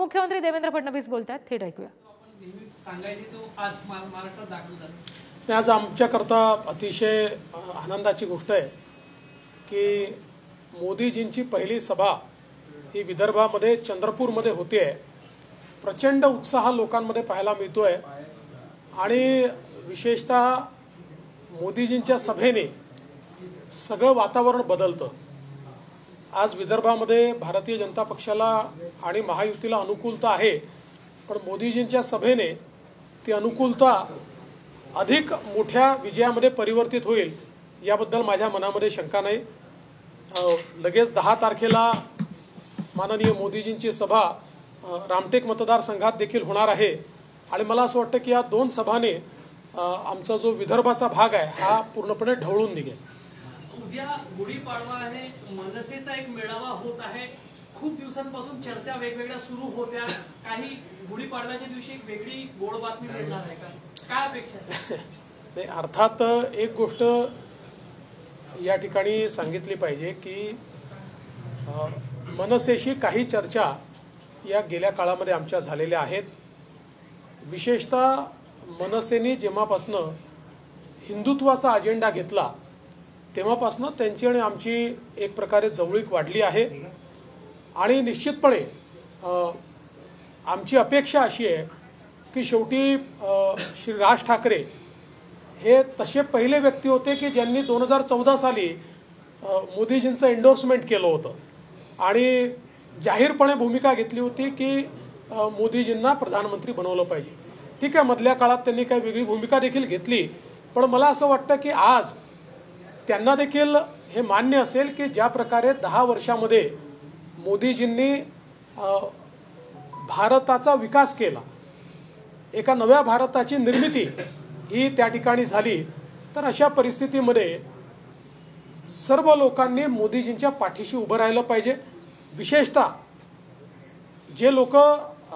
उपमुख्यमंत्री देवेंद्र फडणवीस बोलतात, थेट ऐकूया। आज आमच्याकरता अतिशय आनंदाची गोष्ट आहे की मोदीजींची पहिली सभा ही विदर्भामध्ये चंद्रपूरमध्ये होते आहे। प्रचंड उत्साह लोकांमध्ये पाहायला मिळतोय आणि विशेषतः मोदीजींच्या सभेने सगळं वातावरण बदलतं। आज विदर्भामध्ये भारतीय जनता पक्षाला आणि महायुतीला अनुकूलता आहे, पण मोदीजींच्या सभेने ती अनुकूलता अधिक मोठ्या विजयामध्ये परिवर्तित होईल याबद्दल माझ्या मनामध्ये शंका नाही। लगेच 10 तारखेला माननीय मोदीजींची सभा रामटेक मतदारसंघात देखील होणार आहे आणि मला असं वाटतं की या 2 सभाने आमचा जो विदर्भाचा भाग आहे हा पूर्णपणे ढवळून निघेल। उद्या गुढीपाडवा आहे, मनसेचा एक मेळावा होत आहे। खूप दिवसांपासून चर्चा वेगवेगळ्या सुरू होत्या, काही गुढीपाडव्याच्या दिवशी एक वेगळी गोड बातमी मिळणार आहे का, काय अपेक्षा आहे? नाही, अर्थात एक गोष्ट या ठिकाणी सांगितली पाहिजे की मनसेशी काही चर्चा या गेल्या काळामध्ये आमच्या झालेल्या आहेत। विशेषतः मनसेने जेव्हापासून हिंदुत्वाचा अजेंडा घेतला तेव्हापासून त्यांची आणि आमची एक प्रकारे जवळीक वाढली आहे आणि निश्चितपणे आमची अपेक्षा अशी आहे की शेवटी श्री राज ठाकरे हे तसे पहिले व्यक्ती होते की ज्यांनी 2014 साली मोदीजींचं एंडोर्समेंट केलं होतं आणि जाहीरपणे भूमिका घेतली होती की मोदीजींना प्रधानमंत्री बनवलं पाहिजे। ठीक आहे, मधल्या काळात त्यांनी काही वेगळी भूमिका देखील घेतली, पण मला असं वाटतं की आज त्यांना देखील हे मान्य असेल की ज्या प्रकारे 10 वर्षामध्ये मोदीजींनी भारताचा विकास केला, एका नव्या भारताची निर्मिती ही त्या ठिकाणी झाली, तर अशा परिस्थितीमध्ये सर्व लोकांनी मोदीजींच्या पाठीशी उभं राहिलं पाहिजे। विशेषतः जे लोक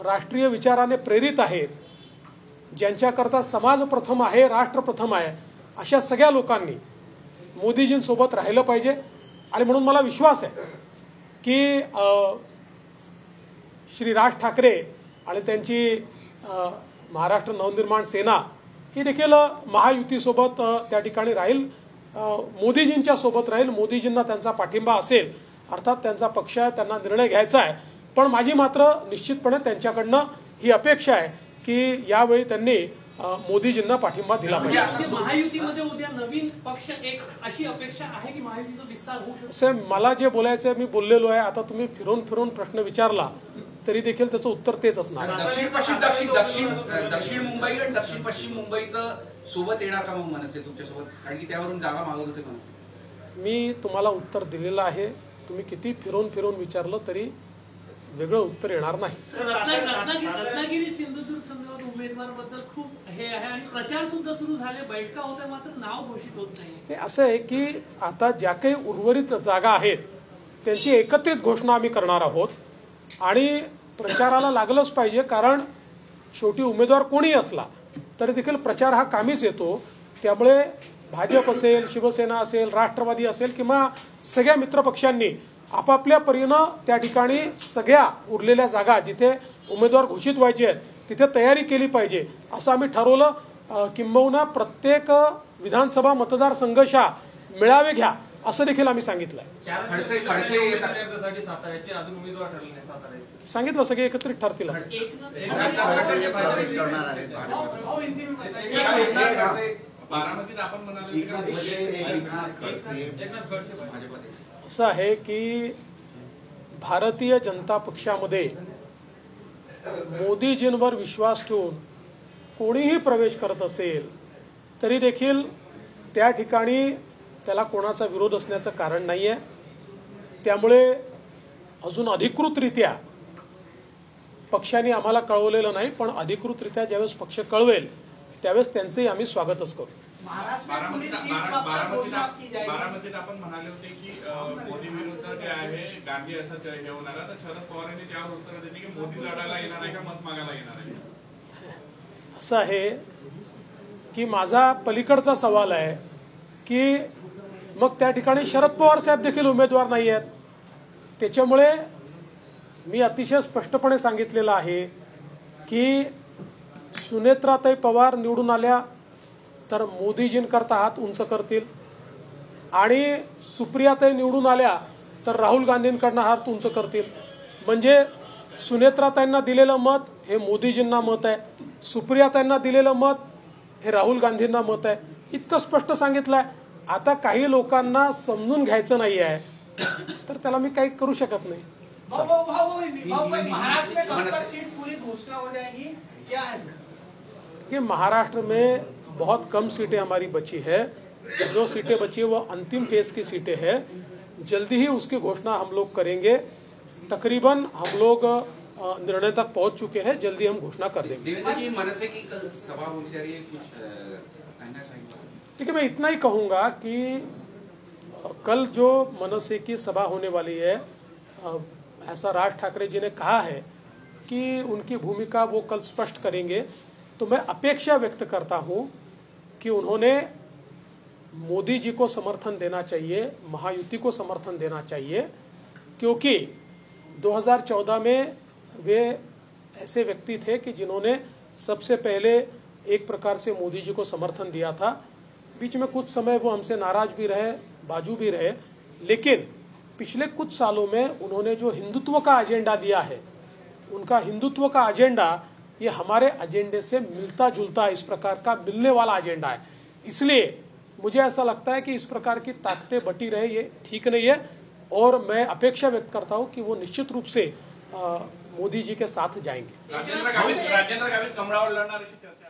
राष्ट्रीय विचाराने प्रेरित आहेत, ज्यांच्याकरता समाज प्रथम आहे, राष्ट्र प्रथम आहे, अशा सगळ्या लोकांनी मोदीजींसोबत राहिलं पाहिजे। आणि म्हणून मला विश्वास आहे की श्री राज ठाकरे आणि त्यांची महाराष्ट्र नवनिर्माण सेना ही देखील महायुतीसोबत त्या ठिकाणी राहील, मोदीजींच्या सोबत राहील, मोदीजींना त्यांचा पाठिंबा असेल। अर्थात त्यांचा पक्ष आहे, त्यांना निर्णय घ्यायचा आहे, पण माझी मात्र निश्चितपणे त्यांच्याकडनं ही अपेक्षा आहे की यावेळी त्यांनी मोदीजींना पाठिंबा दिला पाहिजे। महायुतीमध्ये उद्या नवीन पक्ष एक अशी अपेक्षा आहे की महायुतीचा विस्तार होऊ शकतो। साहेब, मला जे बोलायचं आहे मी बोललेलो आहे। आता तुम्ही फिरून फिरून प्रश्न विचारला तरी देखील त्याचं उत्तर तेच असणार। दक्षिण मुंबई आणि दक्षिण पश्चिम मुंबईचं सोबत येणार का मग मनसे तुमच्यासोबत, कारण की त्यावरून जागा मागत होते मनसे? मी तुम्हाला उत्तर दिलेलं आहे, तुम्ही किती फिरून फिरून विचारलं तरी वेगळं उत्तर येणार नाही। रत्नागिरी सिंधुदुर्ग संदर्भात उमेदवाराबद्दल खूप हे आहे आणि प्रचार सुद्धा सुरू झाले, बैठका होत्या, मात्र नाव घोषित होत नाही। असं आहे की आता ज्या काही उर्वरित जागा आहेत त्यांची एकत्रित घोषणा आम्ही करणार आहोत आणि प्रचाराला लागलंच पाहिजे, कारण शेवटी उमेदवार कोणी असला तरी देखील प्रचार हा कामीच येतो। त्यामुळे भाजप असेल, शिवसेना असेल, राष्ट्रवादी असेल किंवा सगळ्या मित्रपक्षांनी आपापल्या परीनं त्या ठिकाणी सगळ्या उरलेल्या जागा जिथे उमेदवार घोषित व्हायचे आहेत तिथे तयारी केली पाहिजे असं आम्ही ठरवलं। किंबहुना प्रत्येक विधानसभा मतदारसंघाच्या मेळावे घ्या असं देखील आम्ही सांगितलंय। सांगितलं सगळे एकत्रित ठरतील। असं आहे की भारतीय जनता पक्षामध्ये मोदीजींवर विश्वास ठेवून कोणीही प्रवेश करत असेल तरी देखील त्या ठिकाणी त्याला कोणाचा विरोध असण्याचं कारण नाही आहे। त्यामुळे अजून अधिकृतरित्या पक्षाने आम्हाला कळवलेलं नाही, पण अधिकृतरित्या ज्यावेळेस पक्ष कळवेल त्यावेळेस त्यांचंही आम्ही स्वागतच करू। बारामतीत आपण म्हणाले होते की मोदी विरुद्ध जे आहे गांधी असं हे होणार, तर शरद पवारांनी त्यावर उत्तर दिली की मोदी लढायला येणार आहे का मत मागायला येणार आहे? असं आहे की माझा पलीकडचा सवाल आहे की मग त्या ठिकाणी शरद पवार साहेब देखील उमेदवार नाही आहेत, त्याच्यामुळे मी अतिशय स्पष्टपणे सांगितलेलं आहे की सुनेत्राताई पवार निवडून आल्या तर मोदीजींकरता हात उंच करतील आणि सुप्रियाताई निवडून आल्या तर राहुल गांधींकडनं हात उंच करतील. म्हणजे सुनेत्राताईंना दिलेलं मत हे मोदीजींना मत आहे, सुप्रियाताईंना दिलेलं मत हे राहुल गांधींना मत आहे. इतकं स्पष्ट सांगितलंय. आता काही लोकांना समजून घ्यायचं नाही आहे तर त्याला मी काही करू शकत नाही. महाराष्ट्र में कब तक सीट पूरी घोषणा हो जाएगी, क्या है? कि महाराष्ट्र में बहुत कम सीटें हमारी बची है. जो सीटें बची है वो अंतिम फेज की सीटें हैं. जल्दी ही उसकी घोषणा हम लोग करेंगे. तकरीबन हम लोग निर्णय तक पहुंच चुके हैं. जल्दी हम घोषणा कर देंगे. देवेंद्र जी, मनसे की कल सभा होने जा रही है, कुछ कहना चाहेंगे? ठीक है, मैं इतना ही कहूँगा कि कल जो मनसे की सभा होने वाली है, ऐसा राज ठाकरे जी ने कहा है कि उनकी भूमिका वो कल स्पष्ट करेंगे. तो मैं अपेक्षा व्यक्त करता हूँ कि उन्होंने मोदी जी को समर्थन देना चाहिए, महायुति को समर्थन देना चाहिए, क्योंकि 2014 में वे ऐसे व्यक्ति थे कि जिन्होंने सबसे पहले एक प्रकार से मोदी जी को समर्थन दिया था. बीच में कुछ समय वो हमसे नाराज भी रहे, बाजू भी रहे, लेकिन पिछले कुछ सालों में उन्होंने जो हिंदुत्व का एजेंडा दिया है, उनका हिंदुत्व का एजेंडा ये हमारे एजेंडे से मिलता जुलता इस प्रकार का मिलने वाला एजेंडा है. इसलिए मुझे ऐसा लगता है कि इस प्रकार की ताकतें बटी रहे ये ठीक नहीं है. और मैं अपेक्षा व्यक्त करता हूं कि वो निश्चित रूप से मोदी जी के साथ जाएंगे. राजेंद्र गावित कमळावर लढणार अशी चर्चा आहे.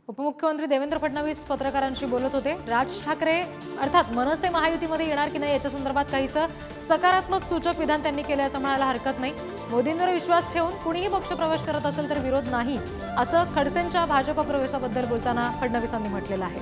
उपमुख्यमंत्री देवेंद्र फडणवीस पत्रकारांशी बोलत होते. राज ठाकरे अर्थात मनसे महायुतीमध्ये येणार की नाही याच्या संदर्भात काहीसं सकारात्मक सूचक विधान त्यांनी केल्याचं म्हणायला हरकत नाही. मोदींवर विश्वास ठेवून कुणीही पक्षप्रवेश करत असेल तर विरोध नाही असं खडसेंच्या भाजप प्रवेशाबद्दल बोलताना फडणवीसांनी म्हटलेलं आहे.